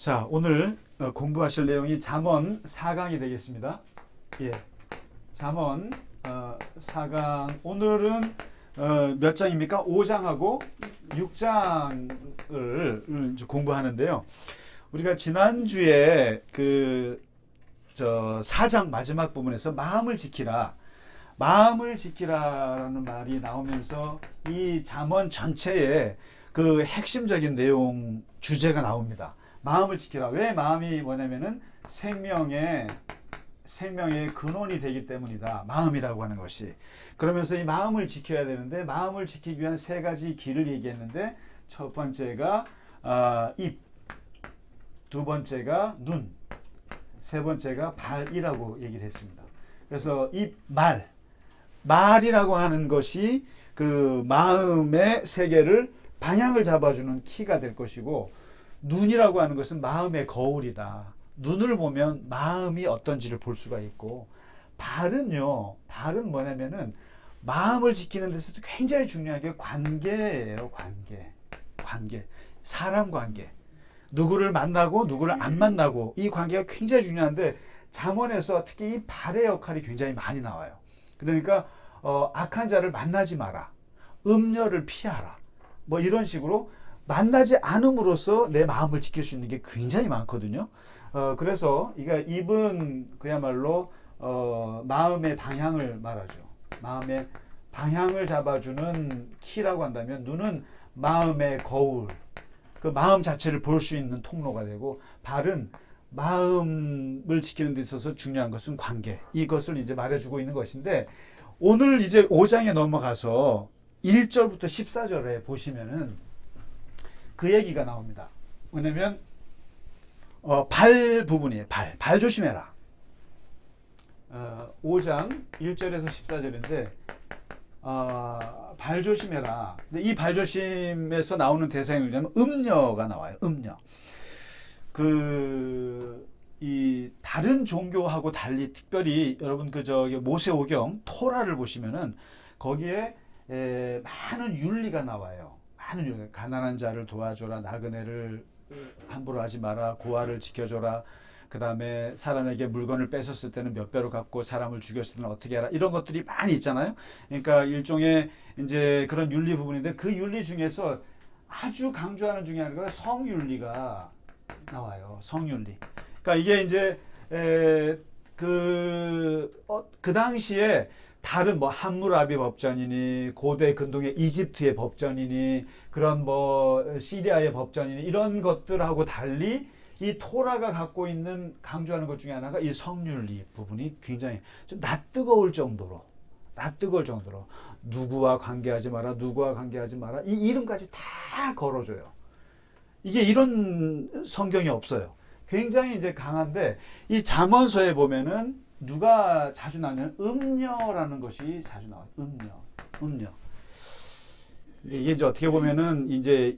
자, 오늘 공부하실 내용이 잠언 4강이 되겠습니다. 예, 잠언 4강. 오늘은 몇 장입니까? 5장하고 6장을 이제 공부하는데요. 우리가 지난주에 4장 마지막 부분에서 마음을 지키라라는 말이 나오면서 이 잠언 전체에 그 핵심적인 내용 주제가 나옵니다. 마음을 지키라. 왜 마음이 뭐냐면은 생명의 근원이 되기 때문이다. 마음이라고 하는 것이. 그러면서 이 마음을 지켜야 되는데, 마음을 지키기 위한 세 가지 길을 얘기했는데, 첫 번째가 입, 두 번째가 눈, 세 번째가 발이라고 얘기를 했습니다. 그래서 말이라고 하는 것이 그 마음의 세계를 방향을 잡아주는 키가 될 것이고, 눈이라고 하는 것은 마음의 거울이다. 눈을 보면 마음이 어떤지를 볼 수가 있고, 발은 뭐냐면은 마음을 지키는 데서도 굉장히 중요한 게 관계예요. 관계. 사람 관계. 누구를 만나고 누구를 안 만나고, 이 관계가 굉장히 중요한데, 잠언에서 특히 이 발의 역할이 굉장히 많이 나와요. 그러니까 악한 자를 만나지 마라. 음녀를 피하라. 뭐 이런 식으로 만나지 않음으로써 내 마음을 지킬 수 있는 게 굉장히 많거든요. 그래서 입은 그야말로 마음의 방향을 말하죠. 마음의 방향을 잡아주는 키라고 한다면, 눈은 마음의 거울, 그 마음 자체를 볼 수 있는 통로가 되고, 발은 마음을 지키는 데 있어서 중요한 것은 관계. 이것을 이제 말해주고 있는 것인데, 오늘 이제 5장에 넘어가서 1절부터 14절에 보시면은 그 얘기가 나옵니다. 왜냐면 발 부분이에요. 발 조심해라. 5장 1절에서 14절인데 발 조심해라. 근데 이 발 조심에서 나오는 대상이 뭐냐면 음녀가 나와요. 음녀. 이 다른 종교하고 달리, 특별히 여러분 모세오경 토라를 보시면은 거기에 많은 윤리가 나와요. 가난한 자를 도와줘라, 나그네를 함부로 하지 마라, 고아를 지켜줘라, 그 다음에 사람에게 물건을 뺏었을 때는 몇 배로 갚고 사람을 죽였을 때는 어떻게 해라, 이런 것들이 많이 있잖아요. 그러니까 일종의 이제 그런 윤리 부분인데, 그 윤리 중에서 아주 강조하는 중에 하나가 성윤리가 나와요. 성윤리. 그러니까 이게 이제 그 당시에 다른 함무라비 법전이니, 고대 근동의 이집트의 법전이니, 그런 시리아의 법전이니, 이런 것들하고 달리 이 토라가 갖고 있는 강조하는 것 중에 하나가 이 성윤리 부분이 굉장히 좀 낯뜨거울 정도로 누구와 관계하지 마라, 이 이름까지 다 걸어줘요. 이게 이런 성경이 없어요. 굉장히 이제 강한데, 이 잠언서에 보면은 누가 자주 나오냐면 음녀라는 것이 자주 나와요. 음녀. 이게 이제 어떻게 보면은 이제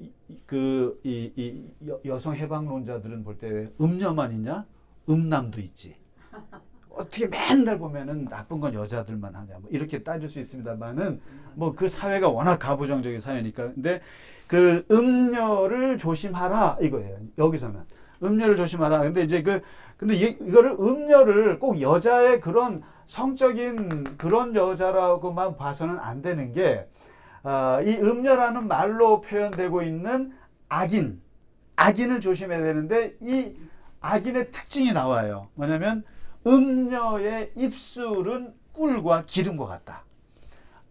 여성 해방론자들은 볼 때 음녀만 있냐? 음남도 있지. 어떻게 맨날 보면은 나쁜 건 여자들만 하냐? 이렇게 따질 수 있습니다만은 그 사회가 워낙 가부장적인 사회니까. 근데 그 음녀를 조심하라 이거예요. 여기서는 음녀를 조심하라. 근데 이제 이거를 음녀를 꼭 여자의 그런 성적인 그런 여자라고만 봐서는 안 되는 게, 이 음녀라는 말로 표현되고 있는 악인을 조심해야 되는데, 이 악인의 특징이 나와요. 뭐냐면 음녀의 입술은 꿀과 기름과 같다.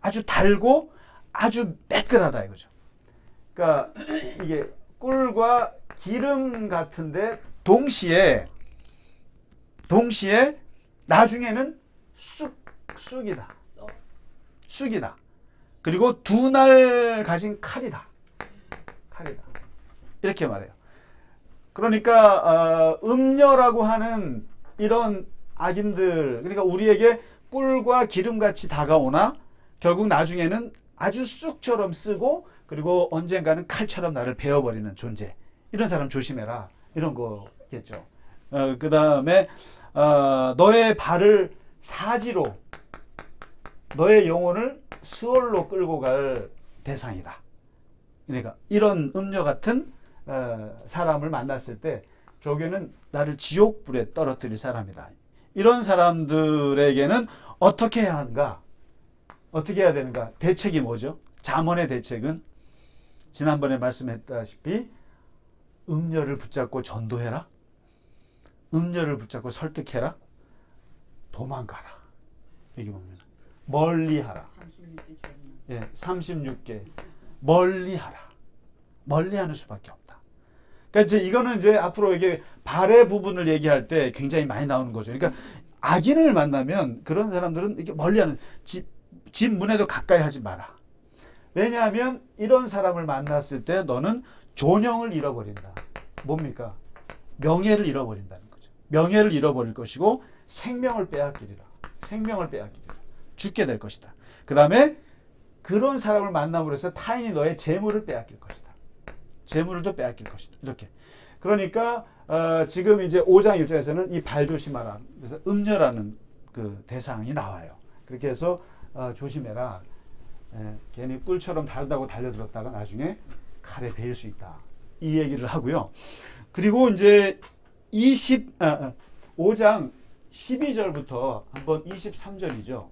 아주 달고 아주 매끈하다 이거죠. 그러니까 이게 꿀과 기름 같은데 동시에 나중에는 쑥이다. 그리고 두 날 가진 칼이다. 이렇게 말해요. 그러니까 음녀라고 하는 이런 악인들, 그러니까 우리에게 꿀과 기름같이 다가오나 결국 나중에는 아주 쑥처럼 쓰고, 그리고 언젠가는 칼처럼 나를 베어버리는 존재. 이런 사람 조심해라. 이런 거겠죠. 그 다음에 너의 발을 사지로, 너의 영혼을 수월로 끌고 갈 대상이다. 그러니까 이런 음녀 같은 사람을 만났을 때 결국에는 나를 지옥불에 떨어뜨릴 사람이다. 이런 사람들에게는 어떻게 해야 하는가? 어떻게 해야 되는가? 대책이 뭐죠? 잠언의 대책은 지난번에 말씀했다시피 음녀를 붙잡고 전도해라. 음녀를 붙잡고 설득해라. 도망가라. 여기 보면 멀리하라. 36개. 예, 36개. 멀리하라. 멀리하는 수밖에 없다. 그러니까 이거는 이제 앞으로 이게 발의 부분을 얘기할 때 굉장히 많이 나오는 거죠. 그러니까 악인을 만나면 그런 사람들은 이렇게 멀리하는 집 문에도 가까이 하지 마라. 왜냐하면 이런 사람을 만났을 때 너는 존영을 잃어버린다. 뭡니까? 명예를 잃어버린다는 거죠. 명예를 잃어버릴 것이고 생명을 빼앗기리라. 생명을 빼앗기리라. 죽게 될 것이다. 그 다음에 그런 사람을 만남으로 해서 타인이 너의 재물을 빼앗길 것이다. 재물도 빼앗길 것이다. 이렇게. 그러니까 지금 이제 5장 1절에서는 이 발 조심하라. 그래서 음녀라는 그 대상이 나와요. 그렇게 해서 조심해라. 괜히 꿀처럼 달다고 달려들었다가 나중에 칼에 베일 수 있다. 이 얘기를 하고요. 그리고 이제 5장 12절부터 한번 23절이죠.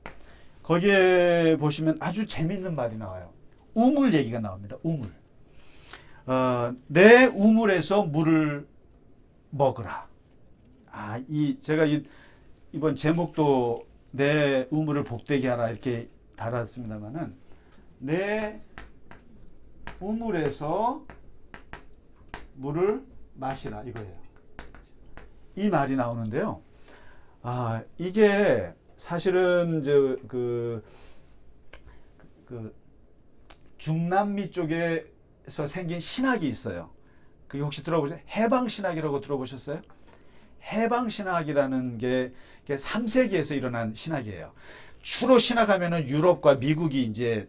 거기에 보시면 아주 재밌는 말이 나와요. 우물 얘기가 나옵니다. 우물. 내 우물에서 물을 먹으라. 제가 이번 제목도 내 우물을 복되게 하라 이렇게 달았습니다만은 내 우물에서 물을 마시라 이거예요. 이 말이 나오는데요. 이게 사실은 그 중남미 쪽에서 생긴 신학이 있어요. 그게 혹시 들어보셨어요? 해방신학이라고 들어보셨어요? 해방신학이라는 게 3세기에서 일어난 신학이에요. 주로 신학하면은 유럽과 미국이 이제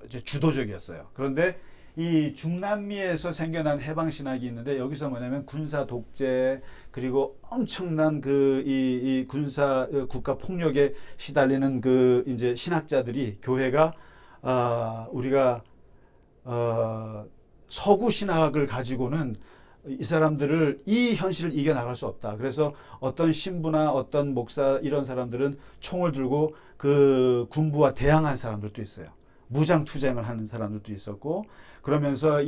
주도적이었어요. 그런데 이 중남미에서 생겨난 해방신학이 있는데 여기서 뭐냐면 군사 독재 그리고 엄청난 이 군사 국가 폭력에 시달리는 이제 신학자들이 교회가 우리가 서구 신학을 가지고는 이 사람들을 이 현실을 이겨나갈 수 없다. 그래서 어떤 신부나 어떤 목사 이런 사람들은 총을 들고 그 군부와 대항한 사람들도 있어요. 무장투쟁을 하는 사람들도 있었고 그러면서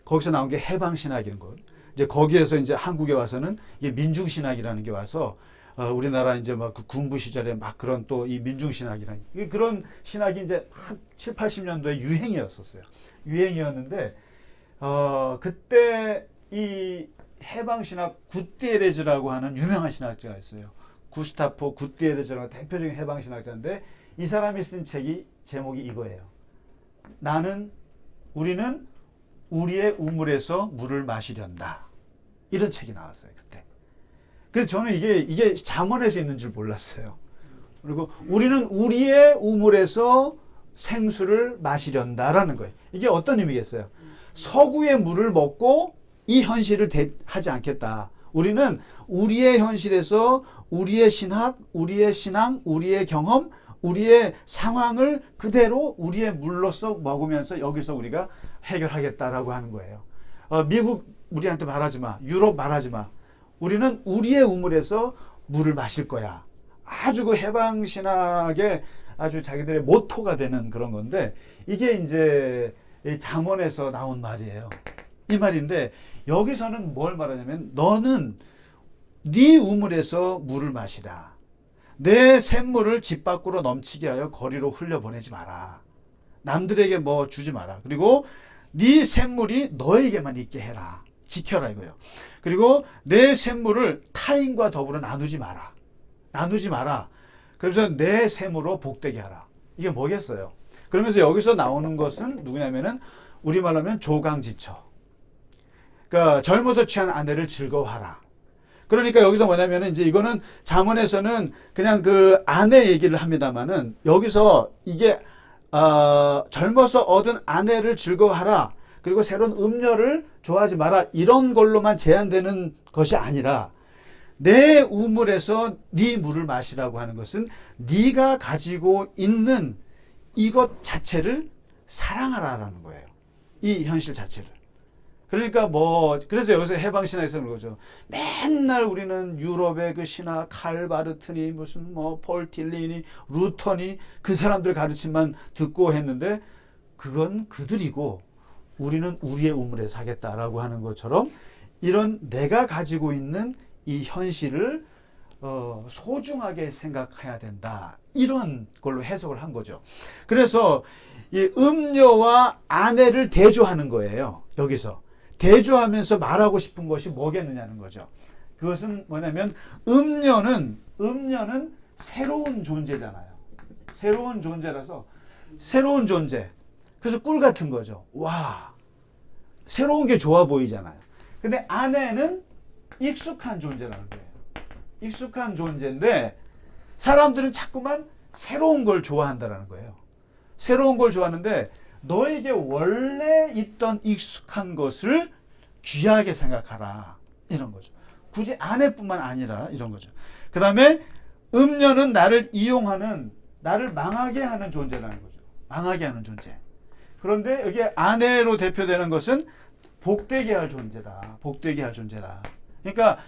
거기서 나온 게 해방신학인 것. 이제 거기에서 이제 한국에 와서는 이게 민중신학이라는 게 와서 우리나라 이제 막 그 군부 시절에 막 그런 또 이 민중신학이라는 그런 신학이 이제 한 7, 80년도에 유행이었었어요. 유행이었는데 그때 이 해방신학 구티에레즈라고 하는 유명한 신학자가 있어요. 구스타포 구티에레즈라는 대표적인 해방신학자인데 이 사람이 쓴 책이 제목이 이거예요. 우리는 우리의 우물에서 물을 마시련다. 이런 책이 나왔어요, 그때. 그래서 저는 이게 잠언에서 있는 줄 몰랐어요. 그리고 우리는 우리의 우물에서 생수를 마시련다라는 거예요. 이게 어떤 의미겠어요? 서구의 물을 먹고 이 현실을 하지 않겠다. 우리는 우리의 현실에서 우리의 신학, 우리의 신앙, 우리의 경험, 우리의 상황을 그대로 우리의 물로서 먹으면서 여기서 우리가 해결하겠다라고 하는 거예요. 미국 우리한테 말하지 마. 유럽 말하지 마. 우리는 우리의 우물에서 물을 마실 거야. 아주 그 해방신학의 아주 자기들의 모토가 되는 그런 건데 이게 이제 잠언에서 나온 말이에요. 이 말인데 여기서는 뭘 말하냐면 너는 네 우물에서 물을 마시라. 내 샘물을 집 밖으로 넘치게 하여 거리로 흘려보내지 마라. 남들에게 뭐 주지 마라. 그리고 네 샘물이 너에게만 있게 해라. 지켜라 이거예요. 그리고 내 샘물을 타인과 더불어 나누지 마라. 나누지 마라. 그래서 내 샘으로 복되게 하라. 이게 뭐겠어요? 그러면서 여기서 나오는 것은 누구냐면은 우리말로 하면 조강지처. 그러니까 젊어서 취한 아내를 즐거워하라. 그러니까 여기서 뭐냐면은 이제 이거는 잠언에서는 그냥 그 아내 얘기를 합니다만은 여기서 이게 젊어서 얻은 아내를 즐거워하라. 그리고 새로운 음료를 좋아하지 마라. 이런 걸로만 제한되는 것이 아니라 내 우물에서 네 물을 마시라고 하는 것은 네가 가지고 있는 이것 자체를 사랑하라라는 거예요. 이 현실 자체를. 그러니까 그래서 여기서 해방신학에서 그런 거죠. 맨날 우리는 유럽의 그 신학, 칼 바르트니, 무슨 폴 틸리니, 루터니, 그 사람들 가르침만 듣고 했는데, 그건 그들이고, 우리는 우리의 우물에 사겠다라고 하는 것처럼, 이런 내가 가지고 있는 이 현실을 소중하게 생각해야 된다. 이런 걸로 해석을 한 거죠. 그래서 이 음료와 아내를 대조하는 거예요. 여기서. 대조하면서 말하고 싶은 것이 뭐겠느냐는 거죠. 그것은 뭐냐면 음료는 새로운 존재잖아요. 새로운 존재라서 새로운 존재. 그래서 꿀 같은 거죠. 와, 새로운 게 좋아 보이잖아요. 근데 아내는 익숙한 존재라는 거예요. 익숙한 존재인데 사람들은 자꾸만 새로운 걸 좋아한다는 거예요. 새로운 걸 좋아하는데 너에게 원래 있던 익숙한 것을 귀하게 생각하라. 이런 거죠. 굳이 아내뿐만 아니라 이런 거죠. 그 다음에 음녀는 나를 이용하는, 나를 망하게 하는 존재라는 거죠. 망하게 하는 존재. 그런데 여기 아내로 대표되는 것은 복되게 할 존재다. 복되게 할 존재다. 그러니까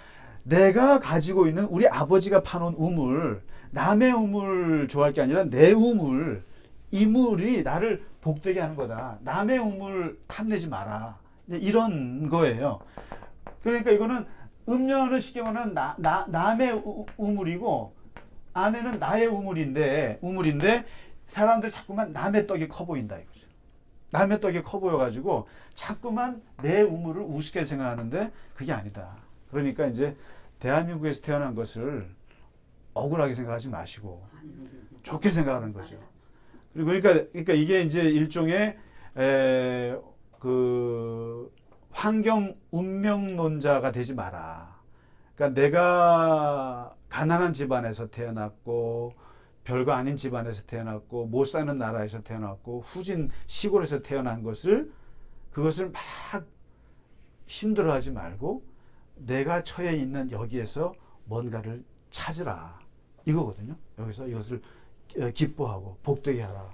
내가 가지고 있는 우리 아버지가 파놓은 우물, 남의 우물 좋아할 게 아니라 내 우물, 이 물이 나를 복되게 하는 거다. 남의 우물 탐내지 마라. 이런 거예요. 그러니까 이거는 음료는 쉽게 말하면 남의 우물이고 아내는 나의 우물인데 사람들 자꾸만 남의 떡이 커 보인다 이거죠. 남의 떡이 커 보여가지고 자꾸만 내 우물을 우습게 생각하는데 그게 아니다. 그러니까 이제 대한민국에서 태어난 것을 억울하게 생각하지 마시고 좋게 생각하는 거죠. 그러니까 이게 이제 일종의 그 환경 운명론자가 되지 마라. 그러니까 내가 가난한 집안에서 태어났고 별거 아닌 집안에서 태어났고 못 사는 나라에서 태어났고 후진 시골에서 태어난 그것을 막 힘들어하지 말고 내가 처해 있는 여기에서 뭔가를 찾으라. 이거거든요. 여기서 이것을 기뻐하고 복되게 하라.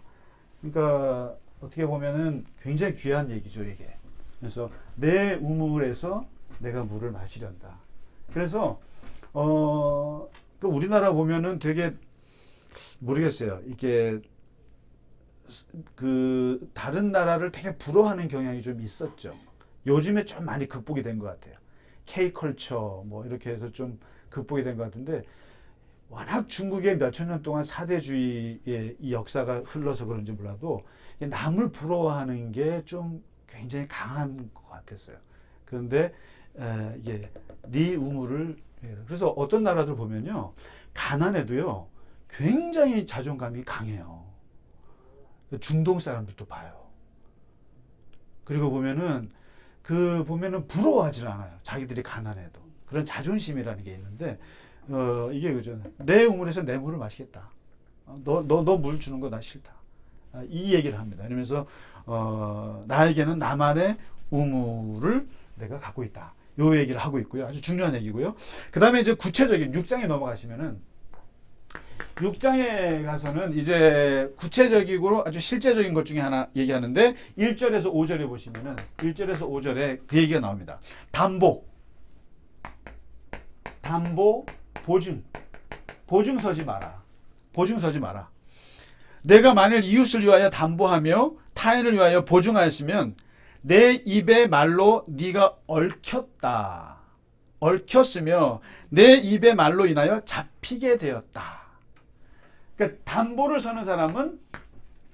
그러니까 어떻게 보면은 굉장히 귀한 얘기죠, 이게. 그래서 내 우물에서 내가 물을 마시련다. 그래서 우리나라 보면은 되게 모르겠어요. 이게 그 다른 나라를 되게 부러워하는 경향이 좀 있었죠. 요즘에 좀 많이 극복이 된 것 같아요. K컬처 뭐 이렇게 해서 좀 극복이 된 것 같은데 워낙 중국의 몇천 년 동안 사대주의의 이 역사가 흘러서 그런지 몰라도 남을 부러워하는 게 좀 굉장히 강한 것 같았어요. 그런데 이게 네 우물을 그래서 어떤 나라들 보면요 가난해도요 굉장히 자존감이 강해요. 중동 사람들도 봐요. 그리고 보면은 부러워하지 않아요. 자기들이 가난해도 그런 자존심이라는 게 있는데 이게 그죠. 내 우물에서 내 물을 마시겠다. 너 물 주는 거 나 싫다. 이 얘기를 합니다. 이러면서 나에게는 나만의 우물을 내가 갖고 있다. 요 얘기를 하고 있고요. 아주 중요한 얘기고요. 그 다음에 이제 구체적인 6장에 넘어가시면은 6장에 가서는 이제 구체적이고 아주 실제적인 것 중에 하나 얘기하는데 1절에서 5절에 보시면은 1절에서 5절에 그 얘기가 나옵니다. 담보, 보증 서지 마라. 보증 서지 마라. 내가 만일 이웃을 위하여 담보하며 타인을 위하여 보증하였으면 내 입의 말로 네가 얽혔으며 내 입의 말로 인하여 잡히게 되었다. 그러니까 담보를 서는 사람은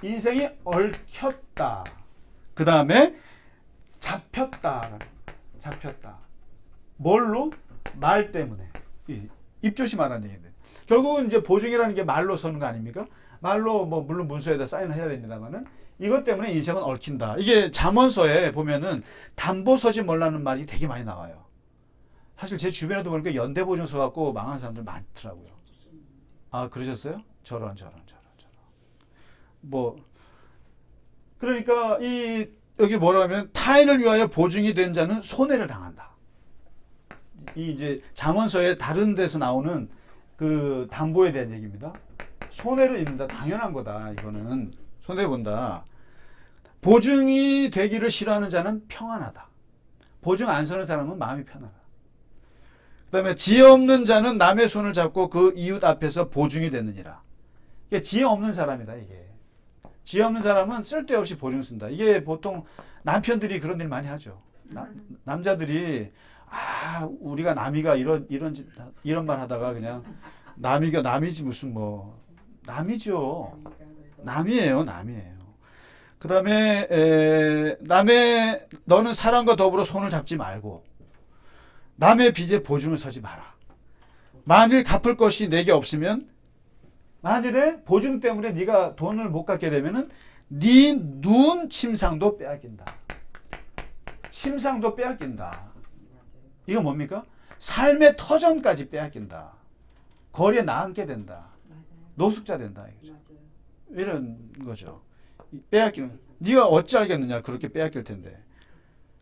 인생이 얽혔다. 그 다음에 잡혔다. 뭘로? 말 때문에. 입 조심하라는 얘기인데. 결국은 이제 보증이라는 게 말로 서는 거 아닙니까? 말로 뭐 물론 문서에다 사인을 해야 됩니다만은 이것 때문에 인생은 얽힌다. 이게 잠언서에 보면은 담보 서지 말라는 말이 되게 많이 나와요. 사실 제 주변에도 보니까 연대보증 서갖고 망한 사람들 많더라고요. 아, 그러셨어요? 저런. 그러니까 여기 뭐라 하면 타인을 위하여 보증이 된 자는 손해를 당한다. 이 이제 잠언서의 다른 데서 나오는 그 담보에 대한 얘기입니다. 손해를 입는다. 당연한 거다. 이거는 손해 본다. 보증이 되기를 싫어하는 자는 평안하다. 보증 안 서는 사람은 마음이 편하라. 그다음에 지혜 없는 자는 남의 손을 잡고 그 이웃 앞에서 보증이 됐느니라. 이게 지혜 없는 사람이다 이게. 지혜 없는 사람은 쓸데없이 보증 쓴다. 이게 보통 남편들이 그런 일 많이 하죠. 남자들이 우리가 남이가 이런 말 하다가 그냥 남이지 무슨 뭐 남이죠. 남이에요. 그다음에 너는 사람과 더불어 손을 잡지 말고 남의 빚에 보증을 서지 마라. 만일 갚을 것이 내게 없으면 만일에 보증 때문에 네가 돈을 못 갚게 되면은 네 눈 침상도 빼앗긴다. 침상도 빼앗긴다. 이거 뭡니까? 삶의 터전까지 빼앗긴다. 거리에 나앉게 된다. 노숙자 된다. 이거죠. 이런 거죠. 빼앗기는. 네가 어찌 알겠느냐. 그렇게 빼앗길 텐데.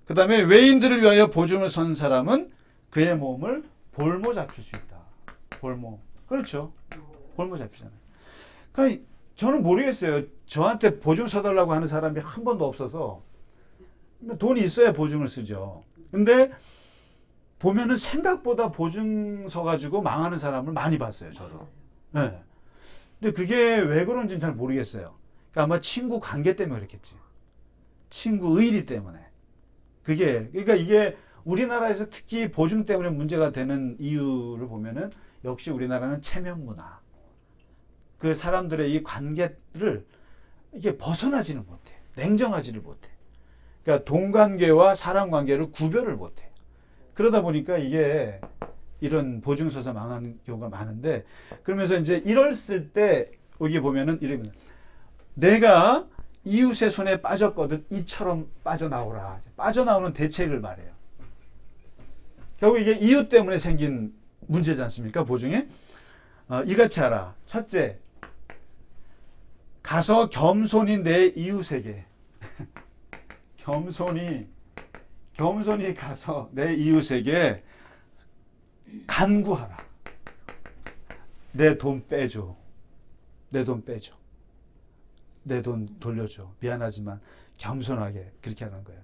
그 다음에 외인들을 위하여 보증을 선 사람은 그의 몸을 볼모 잡힐 수 있다. 볼모. 그렇죠. 볼모 잡히잖아요. 그러니까 저는 모르겠어요. 저한테 보증 서달라고 하는 사람이 한 번도 없어서 돈이 있어야 보증을 쓰죠. 근데 보면은 생각보다 보증 서가지고 망하는 사람을 많이 봤어요. 저도. 네. 근데 그게 왜 그런지는 잘 모르겠어요. 그러니까 아마 친구 관계 때문에 그랬겠지. 친구 의리 때문에. 그러니까 이게 우리나라에서 특히 보증 때문에 문제가 되는 이유를 보면은 역시 우리나라는 체면 문화. 그 사람들의 이 관계를 이게 벗어나지는 못해. 냉정하지를 못해. 그러니까 동관계와 사람관계를 구별을 못해. 그러다 보니까 이게 이런 보증 서서 망하는 경우가 많은데 그러면서 이제 이랬을 때 여기 보면은 이러면 내가 이웃의 손에 빠졌거든 이처럼 빠져나오라. 빠져나오는 대책을 말해요. 결국 이게 이웃 때문에 생긴 문제지 않습니까? 보증에. 이같이 하라. 첫째, 가서 겸손히 내 이웃에게 겸손히 가서 내 이웃에게 간구하라. 내 돈 빼줘. 내 돈 돌려줘. 미안하지만 겸손하게 그렇게 하는 거예요.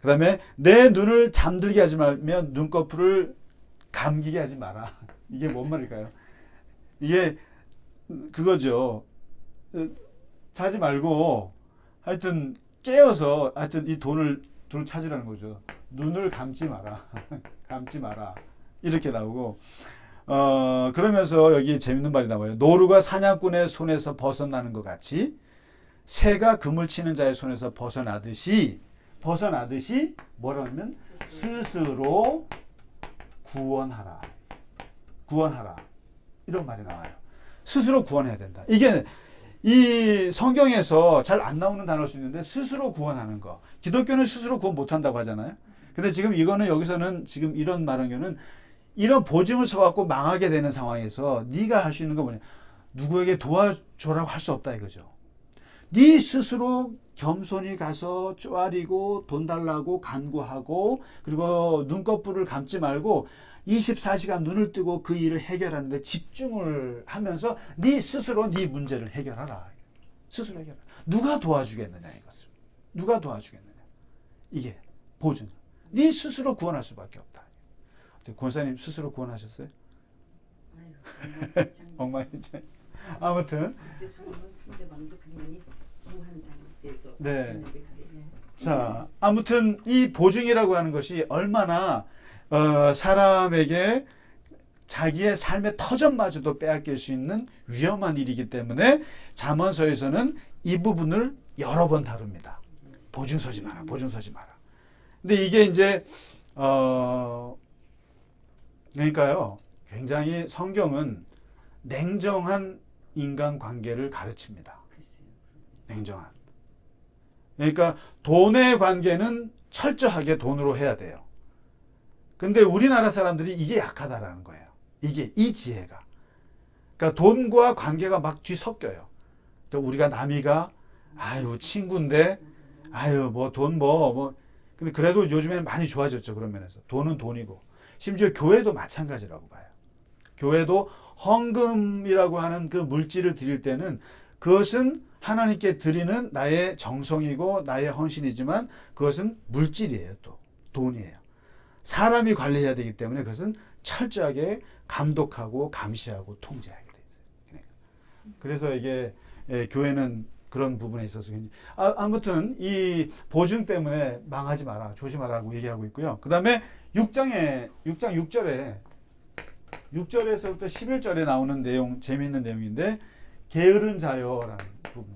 그 다음에 내 눈을 잠들게 하지 말면 눈꺼풀을 감기게 하지 마라. 이게 뭔 말일까요? 이게 그거죠. 자지 말고 하여튼 깨어서 하여튼 이 돈을 찾으라는 거죠. 눈을 감지 마라. 감지 마라. 이렇게 나오고 그러면서 여기 재밌는 말이 나와요. 노루가 사냥꾼의 손에서 벗어나는 것 같이 새가 그물 치는 자의 손에서 벗어나듯이 뭐라 하면 스스로 구원하라. 이런 말이 나와요. 스스로 구원해야 된다. 이게 이 성경에서 잘 안 나오는 단어일 수 있는데 스스로 구원하는 거. 기독교는 스스로 구원 못한다고 하잖아요. 근데 지금 이거는 여기서는 지금 이런 말한 경우는 이런 보증을 서갖고 망하게 되는 상황에서 네가 할 수 있는 거 뭐냐. 누구에게 도와줘라고 할 수 없다 이거죠. 네 스스로 겸손히 가서 쪼아리고 돈 달라고 간구하고 그리고 눈꺼풀을 감지 말고 24시간 눈을 뜨고 그 일을 해결하는데 집중을 하면서 네 스스로 네 문제를 해결하라. 스스로 해결하라. 누가 도와주겠느냐 이것을. 누가 도와주겠느냐. 이게 보증. 네 스스로 구원할 수밖에 없다. 권사님 스스로 구원하셨어요? 엉망진창. 아무튼 네. 자, 아무튼 이 보증이라고 하는 것이 얼마나 사람에게 자기의 삶의 터전마저도 빼앗길 수 있는 위험한 일이기 때문에 잠언서에서는 이 부분을 여러 번 다룹니다. 보증 서지 마라. 근데 이게 이제 그러니까요. 굉장히 성경은 냉정한 인간관계를 가르칩니다. 냉정한. 그러니까 돈의 관계는 철저하게 돈으로 해야 돼요. 근데 우리나라 사람들이 이게 약하다라는 거예요. 이 지혜가. 그러니까 돈과 관계가 막 뒤섞여요. 그러니까 우리가 남이가 친구인데 뭐 돈 근데 그래도 요즘에는 많이 좋아졌죠. 그런 면에서. 돈은 돈이고. 심지어 교회도 마찬가지라고 봐요. 교회도 헌금이라고 하는 그 물질을 드릴 때는 그것은 하나님께 드리는 나의 정성이고 나의 헌신이지만 그것은 물질이에요. 또 돈이에요. 사람이 관리해야 되기 때문에 그것은 철저하게 감독하고 감시하고 통제하게 돼 있어요. 그래서 이게 교회는 그런 부분에 있어서 아무튼 이 보증 때문에 망하지 마라, 조심하라고 얘기하고 있고요. 그 다음에 6장 6절에 6절에서부터 11절에 나오는 내용, 재미있는 내용인데 게으른 자여라는 부분.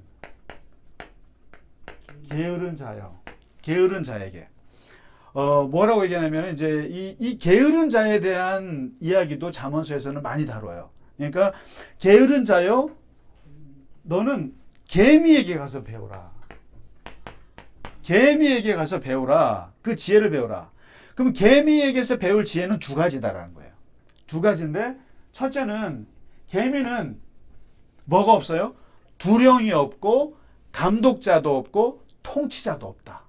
게으른 자에게 뭐라고 얘기하냐면 이제 이 게으른 자에 대한 이야기도 잠언서에서는 많이 다뤄요. 그러니까 게으른 자여, 너는 개미에게 가서 배우라. 개미에게 가서 배우라. 그 지혜를 배우라. 그럼 개미에게서 배울 지혜는 두 가지다라는 거예요. 두 가지인데 첫째는 개미는 뭐가 없어요? 두령이 없고 감독자도 없고 통치자도 없다.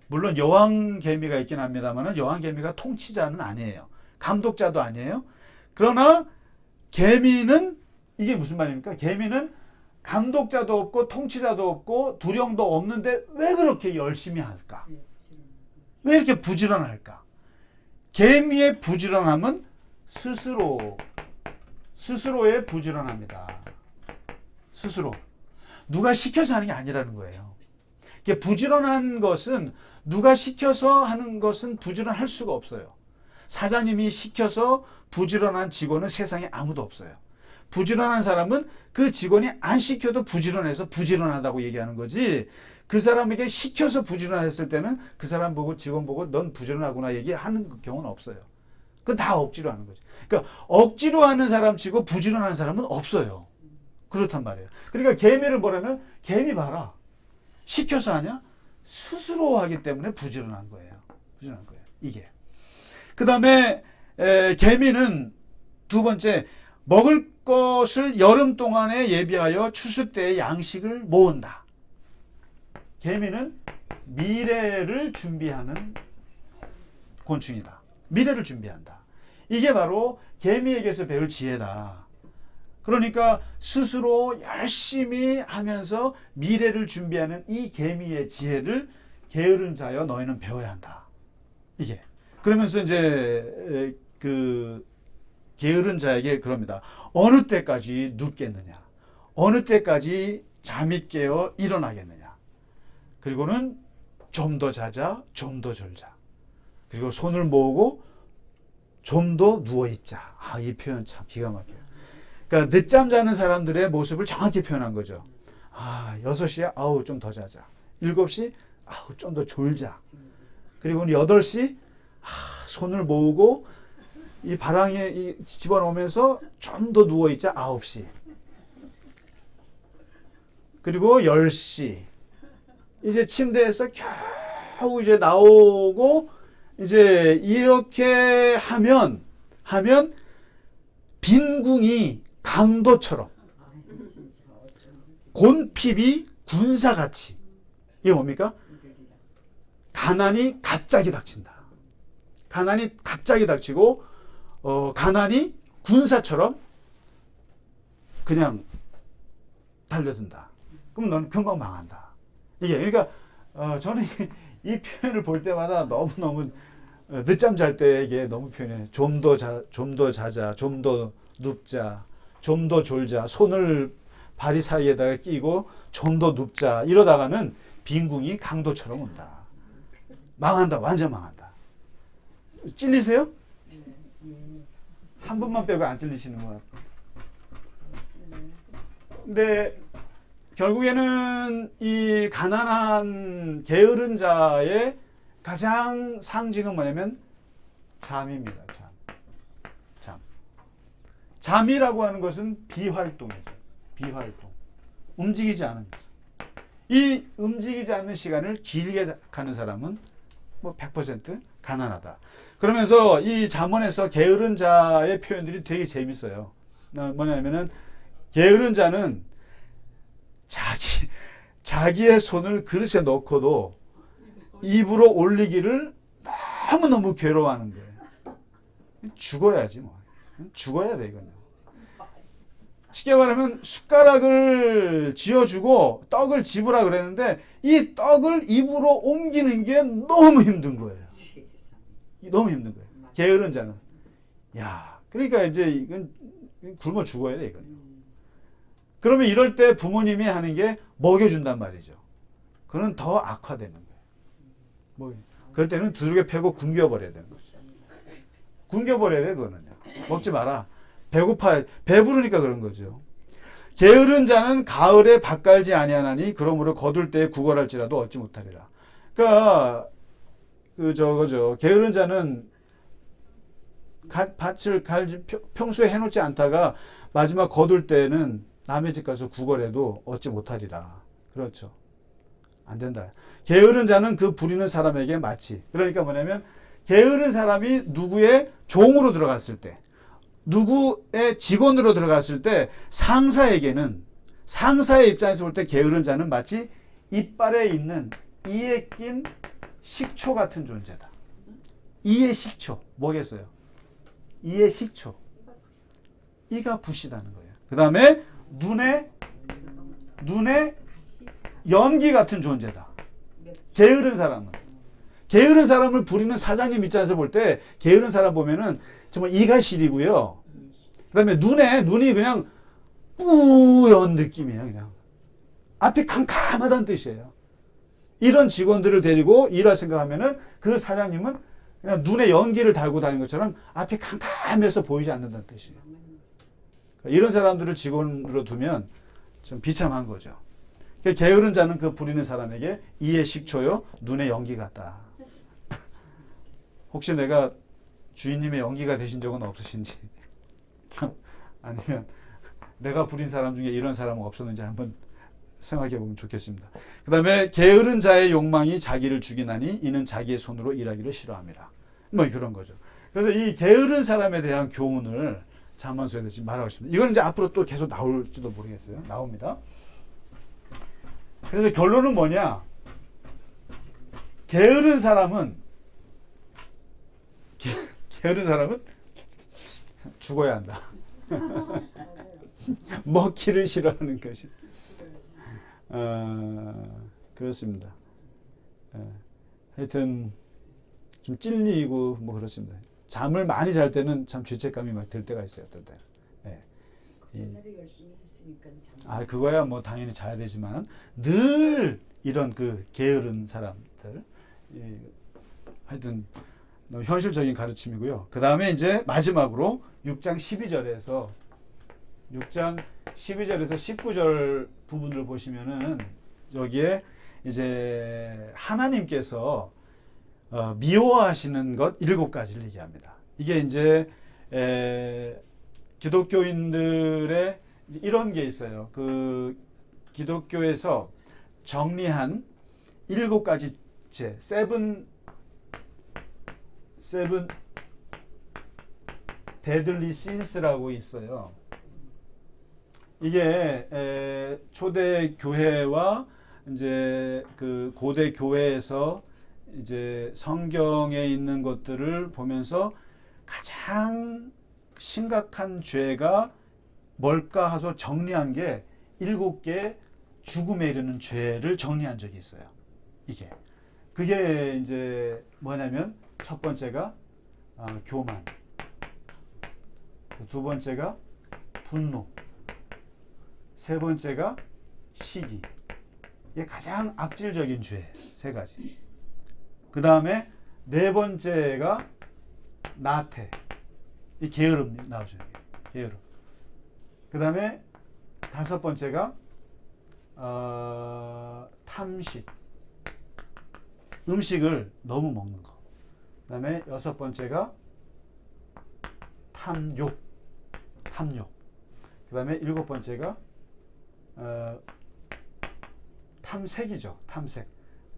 물론 여왕개미가 있긴 합니다만 여왕개미가 통치자는 아니에요. 감독자도 아니에요. 그러나 개미는 이게 무슨 말입니까? 개미는 감독자도 없고 통치자도 없고 두령도 없는데 왜 그렇게 열심히 할까? 왜 이렇게 부지런할까? 개미의 부지런함은 스스로의 부지런합니다. 스스로. 누가 시켜서 하는 게 아니라는 거예요. 부지런한 것은 누가 시켜서 하는 것은 부지런할 수가 없어요. 사장님이 시켜서 부지런한 직원은 세상에 아무도 없어요. 부지런한 사람은 그 직원이 안 시켜도 부지런해서 부지런하다고 얘기하는 거지, 그 사람에게 시켜서 부지런했을 때는 그 사람 보고 직원 보고 넌 부지런하구나 얘기하는 경우는 없어요. 그건 다 억지로 하는 거지. 그러니까 억지로 하는 사람 치고 부지런한 사람은 없어요. 그렇단 말이에요. 그러니까 개미를 보라면 개미 봐라. 시켜서 하냐? 스스로 하기 때문에 부지런한 거예요. 부지런한 거예요. 이게. 그 다음에 개미는 두 번째, 먹을 것을 여름 동안에 예비하여 추수 때의 양식을 모은다. 개미는 미래를 준비하는 곤충이다. 미래를 준비한다. 이게 바로 개미에게서 배울 지혜다. 그러니까 스스로 열심히 하면서 미래를 준비하는 이 개미의 지혜를 게으른 자여 너희는 배워야 한다. 이게. 그러면서 이제 그 게으른 자에게 그럽니다. 어느 때까지 눕겠느냐? 어느 때까지 잠이 깨어 일어나겠느냐? 그리고는 좀 더 자자, 좀 더 졸자. 그리고 손을 모으고 좀 더 누워있자. 아, 이 표현 참 기가 막혀요. 그러니까 늦잠 자는 사람들의 모습을 정확히 표현한 거죠. 아, 6시에 아우 좀 더 자자. 7시 아우 좀 더 졸자. 그리고 8시 손을 모으고 이 바랑에 집어넣으면서 좀 더 누워있자. 9시. 그리고 10시. 이제 침대에서 겨우 이제 나오고 이제 이렇게 하면 빈궁이 강도처럼, 곤핍이 군사같이. 이게 뭡니까? 가난이 갑자기 닥친다. 가난이 갑자기 닥치고 가난이 군사처럼 그냥 달려든다. 그럼 넌 금방 망한다. 이게 그러니까 저는 이 표현을 볼 때마다 너무너무 늦잠 잘 때 이게 너무 표현해. 좀 더 자자, 좀 더 눕자, 좀 더 졸자, 손을 발이 사이에다가 끼고 좀 더 눕자, 이러다가는 빈궁이 강도처럼 온다. 망한다. 완전 망한다. 찔리세요? 한 분만 빼고 안 찔리시는 것 같아요. 근데 결국에는 이 가난한 게으른 자의 가장 상징은 뭐냐면 잠입니다. 잠이라고 하는 것은 비활동이죠. 비활동. 움직이지 않은 거죠. 이 움직이지 않는 시간을 길게 가는 사람은 뭐 100% 가난하다. 그러면서 이 잠언에서 게으른 자의 표현들이 되게 재밌어요. 뭐냐면은 게으른 자는 자기의 손을 그릇에 넣고도 입으로 올리기를 너무너무 괴로워하는 거예요. 죽어야지 뭐. 죽어야 돼 이거는. 쉽게 말하면 숟가락을 쥐어주고 떡을 집으라 그랬는데 이 떡을 입으로 옮기는 게 너무 힘든 거예요. 너무 힘든 거예요. 게으른 자는. 야, 그러니까 이제 이건 굶어 죽어야 돼, 이건. 그러면 이럴 때 부모님이 하는 게 먹여준단 말이죠. 그는 더 악화되는 거예요. 그럴 때는 두들겨 패고 굶겨버려야 되는 거죠. 굶겨버려야 돼, 그거는요. 먹지 마라. 배고파, 배부르니까 그런 거죠. 게으른 자는 가을에 밭 갈지 아니하나니 그러므로 거둘 때에 구걸할지라도 얻지 못하리라. 그러니까 게으른 자는 밭을 갈지 평소에 해놓지 않다가 마지막 거둘 때는 남의 집 가서 구걸해도 얻지 못하리라. 그렇죠. 안 된다. 게으른 자는 그 부리는 사람에게 마치. 그러니까 뭐냐면 게으른 사람이 누구의 종으로 들어갔을 때, 누구의 직원으로 들어갔을 때 상사에게는, 상사의 입장에서 볼 때 게으른 자는 마치 이빨에 있는 이에 낀 식초 같은 존재다. 이의 식초. 뭐겠어요? 이의 식초. 이가 부시다는 거예요. 그 다음에 눈에 연기 같은 존재다. 게으른 사람은. 게으른 사람을 부리는 사장님 입장에서 볼 때 게으른 사람 보면은 정말 이가 시리고요. 그 다음에 눈이 그냥 뿌연 느낌이에요. 그냥. 앞이 캄캄하다는 뜻이에요. 이런 직원들을 데리고 일할 생각하면은 그 사장님은 그냥 눈에 연기를 달고 다니는 것처럼 앞이 캄캄해서 보이지 않는다는 뜻이에요. 이런 사람들을 직원으로 두면 좀 비참한 거죠. 게으른 자는 그 부리는 사람에게 이의 식초요, 눈의 연기 같다. 혹시 내가 주인님의 연기가 되신 적은 없으신지, 아니면 내가 부린 사람 중에 이런 사람은 없었는지 한번 생각해 보면 좋겠습니다. 그 다음에 게으른 자의 욕망이 자기를 죽이나니 이는 자기의 손으로 일하기를 싫어함이라. 뭐 그런 거죠. 그래서 이 게으른 사람에 대한 교훈을 잠언서에서 지금 말하고 있습니다. 이건 이제 앞으로 또 계속 나올지도 모르겠어요. 나옵니다. 그래서 결론은 뭐냐? 게으른 사람은 죽어야 한다. 먹기를 싫어하는 것이. 그렇습니다. 하여튼 좀 찔리고 뭐 그렇습니다. 잠을 많이 잘 때는 참 죄책감이 막 들 때가 있어요. 어떤 때는. 옛날에 열심히 했으니까 그거야 뭐 당연히 자야 되지만 늘 이런 그 게으른 사람들. 하여튼 너무 현실적인 가르침이고요. 그 다음에 이제 마지막으로 6장 12절에서 19절 부분을 보시면은 여기에 이제 하나님께서 미워하시는 것 7가지를 얘기합니다. 이게 이제 기독교인들의 이런 게 있어요. 그 기독교에서 정리한 7가지 죄, 세븐 데들리 신스라고 있어요. 이게 초대 교회와 이제 그 고대 교회에서 이제 성경에 있는 것들을 보면서 가장 심각한 죄가 뭘까 하서 정리한 게 7개 죽음에 이르는 죄를 정리한 적이 있어요. 그게 이제 뭐냐면 첫 번째가 교만, 두 번째가 분노, 세 번째가 시기. 이게 가장 악질적인 죄 3가지. 그 다음에 네 번째가 나태, 이 게으름 나오죠. 게으름. 그 다음에 5번째가 탐식, 음식을 너무 먹는 거. 그 다음에 6번째가 탐욕. 그 다음에 7번째가 탐색이죠. 탐색.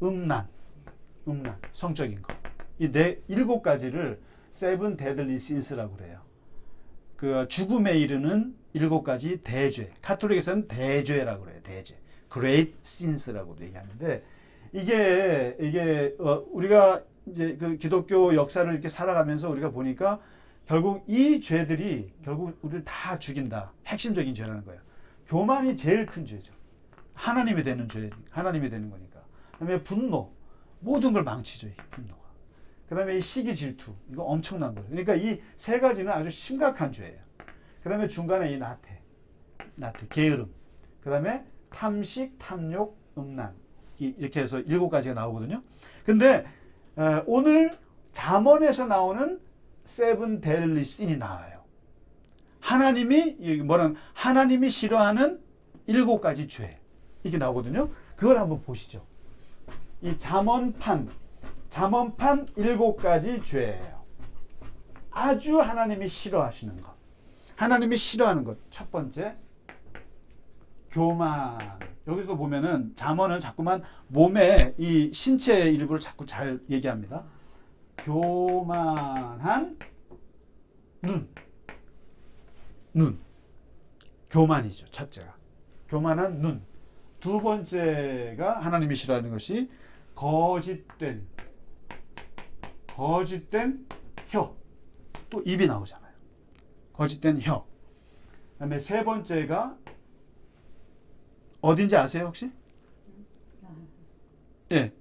음란, 성적인 거. 이 7가지를 세븐 데들리 신스라고 그래요. 그 죽음에 이르는 7가지 대죄. 카톨릭에서는 대죄라고 그래요. 대죄. Great Sins라고도 얘기하는데 이게 우리가 이제 그 기독교 역사를 이렇게 살아가면서 우리가 보니까 결국 이 죄들이 결국 우리를 다 죽인다. 핵심적인 죄라는 거예요. 교만이 제일 큰 죄죠. 하나님이 되는 죄, 하나님이 되는 거니까. 그다음에 분노, 모든 걸 망치죠. 이 분노가. 그다음에 이 시기 질투 이거 엄청난 거예요. 그러니까 이 세 가지는 아주 심각한 죄예요. 그다음에 중간에 이 나태 게으름, 그다음에 탐식, 탐욕, 음란 이렇게 해서 7가지가 나오거든요. 근데 오늘 잠언에서 나오는 세븐 데일리 신이 나와요. 하나님이 싫어하는 7가지 죄 이게 나오거든요. 그걸 한번 보시죠. 이 잠언판 7가지 죄예요. 아주 하나님이 싫어하시는 것. 하나님이 싫어하는 것. 첫 번째, 교만. 여기서 보면은 잠언은 자꾸만 몸의 이 신체 일부를 자꾸 잘 얘기합니다. 교만한 눈. 교만이죠. 첫째가. 교만한 눈. 두 번째가 하나님이 싫어하는 것이 거짓된 혀. 또 입이 나오잖아요. 거짓된 혀. 그다음에 세 번째가 어딘지 아세요, 혹시? 예.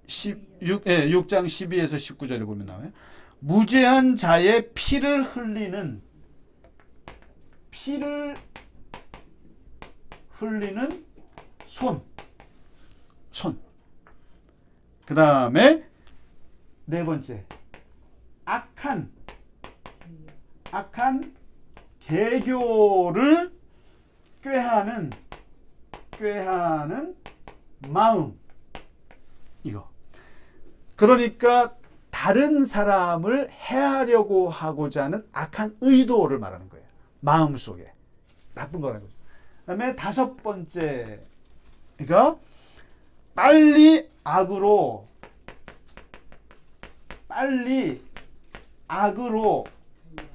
6장 12에서 19절에 보면 나와요. 무죄한 자의 피를 흘리는 손. 그 다음에 네 번째, 악한 계교를 꾀하는 마음. 이거. 그러니까 다른 사람을 해하려고 하고자 하는 악한 의도를 말하는 거예요. 마음속에. 나쁜 거라는 거죠. 그 다음에 다섯 번째, 그러니까 빨리 악으로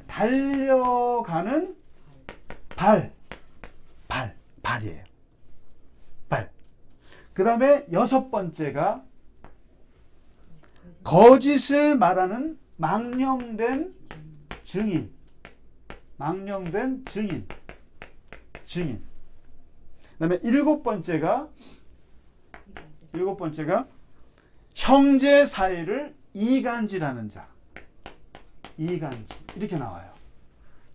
달려가는 발이에요. 발. 그 다음에 여섯 번째가 거짓을 말하는 망령된 증인. 그 다음에 일곱 번째가 형제 사이를 이간질하는 자. 이렇게 나와요.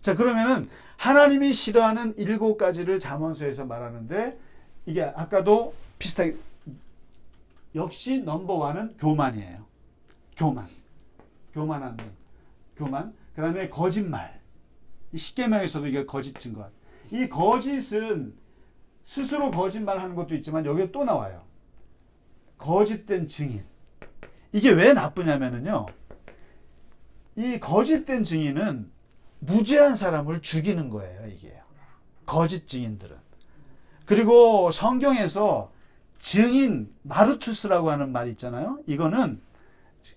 자, 그러면은 하나님이 싫어하는 7가지를 잠언서에서 말하는데 이게 아까도 비슷하게 역시 넘버원은 교만이에요. 교만한 교만. 그 다음에 거짓말. 이 십계명에서도 이게 거짓 증거. 이 거짓은 스스로 거짓말하는 것도 있지만 여기에 또 나와요. 거짓된 증인. 이게 왜 나쁘냐면은요. 이 거짓된 증인은 무죄한 사람을 죽이는 거예요. 이게 거짓 증인들은. 그리고 성경에서 증인 마르투스라고 하는 말이 있잖아요. 이거는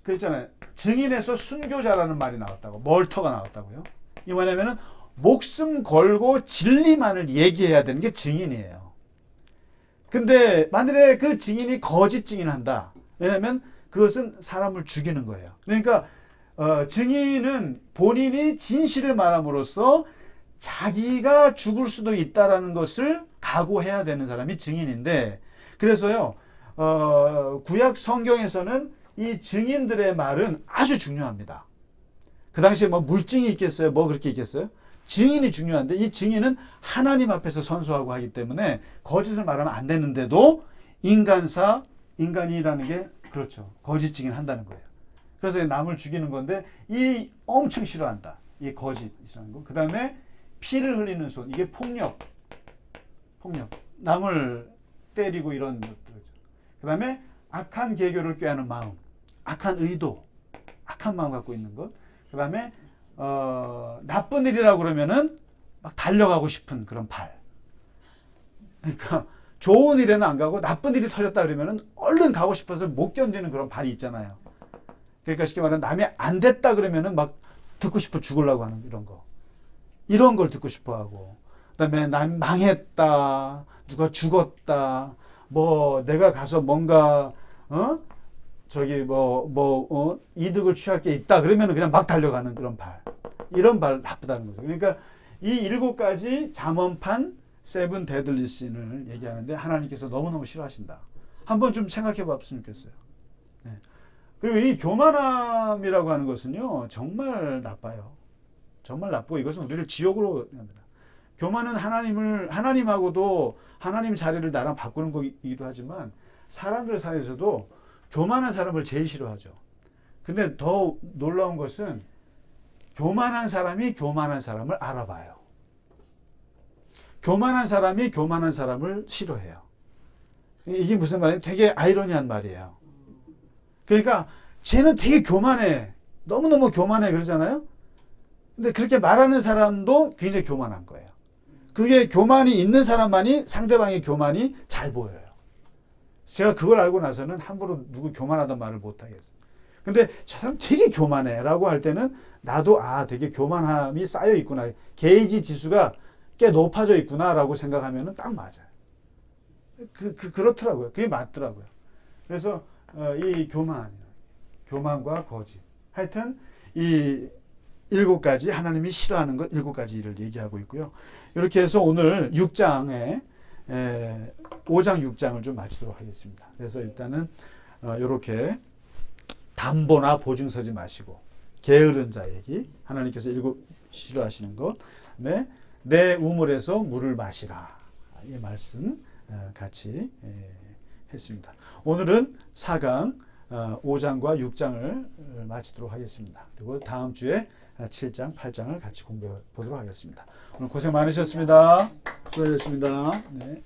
그랬잖아요. 증인에서 순교자라는 말이 나왔다고. 멀터가 나왔다고요. 이 뭐냐면은 목숨 걸고 진리만을 얘기해야 되는 게 증인이에요. 근데 만일에 그 증인이 거짓 증인한다. 왜냐하면 그것은 사람을 죽이는 거예요. 그러니까 증인은 본인이 진실을 말함으로써 자기가 죽을 수도 있다라는 것을 각오해야 되는 사람이 증인인데, 그래서요 구약 성경에서는 이 증인들의 말은 아주 중요합니다. 그 당시에 뭐 물증이 있겠어요? 뭐 그렇게 있겠어요? 증인이 중요한데 이 증인은 하나님 앞에서 선서하고 하기 때문에 거짓을 말하면 안 되는데도 인간이라는 게 그렇죠. 거짓 증인 한다는 거예요. 그래서 남을 죽이는 건데 이 엄청 싫어한다. 이 거짓이라는 거. 그 다음에 피를 흘리는 손. 이게 폭력. 남을 때리고 이런 것들. 그 다음에 악한 계교를 꾀하는 마음. 악한 의도. 악한 마음 갖고 있는 것. 그 다음에 나쁜 일이라고 그러면은 막 달려가고 싶은 그런 발. 그러니까 좋은 일에는 안 가고 나쁜 일이 터졌다 그러면은 얼른 가고 싶어서 못 견디는 그런 발이 있잖아요. 그러니까 쉽게 말하면 남이 안 됐다 그러면은 막 듣고 싶어 죽으려고 하는 이런 거. 이런 걸 듣고 싶어 하고. 그다음에 난 망했다. 누가 죽었다. 뭐 내가 가서 뭔가 이득을 취할 게 있다 그러면 그냥 막 달려가는 그런 발. 이런 발 나쁘다는 거죠. 그러니까 이 7가지 잠언판 세븐 데들리 신을 얘기하는데 하나님께서 너무너무 싫어하신다. 한번 좀 생각해 봤으면 좋겠어요. 네. 그리고 이 교만함이라고 하는 것은요, 정말 나빠요. 정말 나쁘고 이것은 우리를 지옥으로 합니다. 교만은 하나님하고도 하나님 자리를 나랑 바꾸는 거이기도 하지만 사람들 사이에서도 교만한 사람을 제일 싫어하죠. 근데 더 놀라운 것은 교만한 사람이 교만한 사람을 알아봐요. 교만한 사람이 교만한 사람을 싫어해요. 이게 무슨 말이에요? 되게 아이러니한 말이에요. 그러니까 쟤는 되게 교만해. 너무너무 교만해 그러잖아요. 근데 그렇게 말하는 사람도 굉장히 교만한 거예요. 그게 교만이 있는 사람만이 상대방의 교만이 잘 보여요. 제가 그걸 알고 나서는 함부로 누구 교만하단 말을 못 하겠어요. 근데 저 사람 되게 교만해 라고 할 때는 나도 되게 교만함이 쌓여 있구나. 게이지 지수가 꽤 높아져 있구나 라고 생각하면 딱 맞아요. 그렇더라고요. 그게 맞더라고요. 그래서 이 교만과 거짓. 하여튼 이 7가지 하나님이 싫어하는 것 7가지를 얘기하고 있고요. 이렇게 해서 오늘 6장에 5장 6장을 좀 마치도록 하겠습니다. 그래서 일단은 이렇게 담보나 보증 서지 마시고 게으른 자에게 하나님께서 싫어하시는 것, 내 우물에서 물을 마시라. 이 말씀 같이 했습니다. 오늘은 4강 5장과 6장을 마치도록 하겠습니다. 그리고 다음 주에 7장, 8장을 같이 공부해 보도록 하겠습니다. 오늘 고생 많으셨습니다. 수고하셨습니다. 네.